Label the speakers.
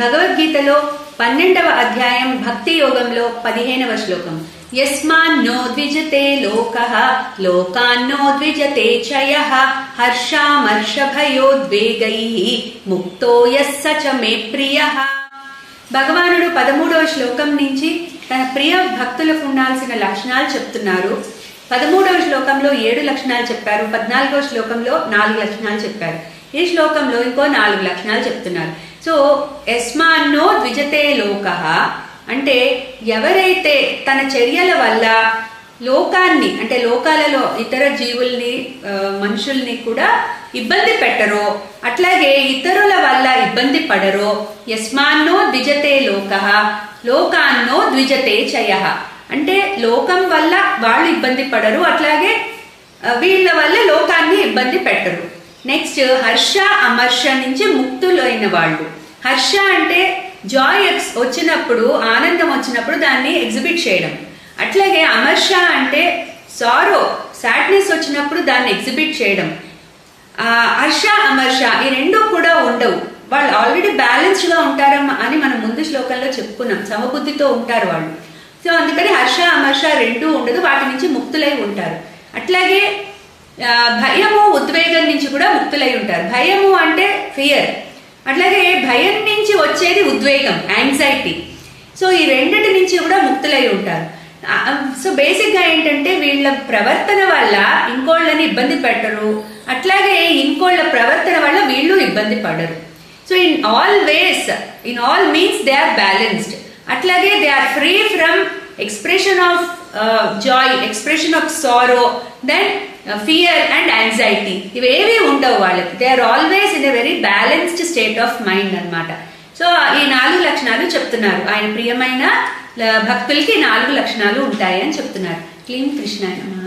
Speaker 1: భగవద్గీతలో 12వ అధ్యాయం భక్తి యోగంలో 15వ శ్లోకం. యస్మాన్నో ద్విజతే లోకః లోకాన్నో ద్విజతే చ యః హర్షామర్షభయోద్వేగైః ముక్తో యస్స చ మే ప్రియః. భగవానుడు 13వ శ్లోకం నుంచి తన ప్రియ భక్తులకు ఉండాల్సిన లక్షణాలు చెప్తున్నారు. 13వ శ్లోకంలో 7 లక్షణాలు చెప్పారు, 14వ శ్లోకంలో 4 లక్షణాలు చెప్పారు. ఈ శ్లోకంలో ఇంకో 4 లక్షణాలు చెప్తున్నారు. సో యస్మాన్నో ద్విజతే లోకః అంటే ఎవరైతే తన చర్యల వల్ల లోకాన్ని అంటే లోకాలలో ఇతర జీవుల్ని మనుషుల్ని కూడా ఇబ్బంది పెట్టరో, అట్లాగే ఇతరుల వల్ల ఇబ్బంది పడరో. యస్మాన్నో ద్విజతే లోకః లోకాన్నో ద్విజతే చయః అంటే లోకం వల్ల వాళ్ళు ఇబ్బంది పడరు, అట్లాగే వీళ్ళ వల్ల లోకాన్ని ఇబ్బంది పెట్టరు. నెక్స్ట్ హర్ష అమర్ష నుంచి ముక్తులైన వాళ్ళు. హర్ష అంటే జాయ్ వచ్చినప్పుడు, ఆనందం వచ్చినప్పుడు దాన్ని ఎగ్జిబిట్ చేయడం. అట్లాగే అమర్ష అంటే సారో సాడ్నెస్ వచ్చినప్పుడు దాన్ని ఎగ్జిబిట్ చేయడం. హర్ష అమర్ష ఈ రెండు కూడా ఉండవు. వాళ్ళు ఆల్రెడీ బ్యాలెన్స్డ్ గా ఉంటారు అని మనం ముందు శ్లోకంలో చెప్పుకున్నాం. సమబుద్ధితో ఉంటారు వాళ్ళు. సో అందుకని హర్ష అమర్ష రెండూ ఉండదు, వాటి నుంచి ముక్తులై ఉంటారు. అట్లాగే భయము ఉద్వేగం నుంచి కూడా ముక్తులై ఉంటారు. భయము అంటే ఫియర్, అట్లాగే భయం నుంచి వచ్చేది ఉద్వేగం, యాంగ్జైటీ. సో ఈ రెండిటి నుంచి కూడా ముక్తులై ఉంటారు. సో బేసిక్ గా ఏంటంటే వీళ్ళ ప్రవర్తన వల్ల ఇంకోళ్ళని ఇబ్బంది పెట్టరు, అట్లాగే ఇంకోళ్ళ ప్రవర్తన వల్ల వీళ్ళు ఇబ్బంది పడరు. So in all ways, in all means they are balanced. అట్లాగే they are free from expression of joy, expression of sorrow, then fear and anxiety ఇవేవి ఉండవు వాళ్ళకి. They are always in a very balanced state of mind అన్నమాట. సో ఈ 4 లక్షణాలు చెప్తున్నారు. ఆయన ప్రియమైన భక్తులకి 4 లక్షణాలు ఉంటాయి అని చెప్తున్నారు. క్లీం కృష్ణాయ నమః.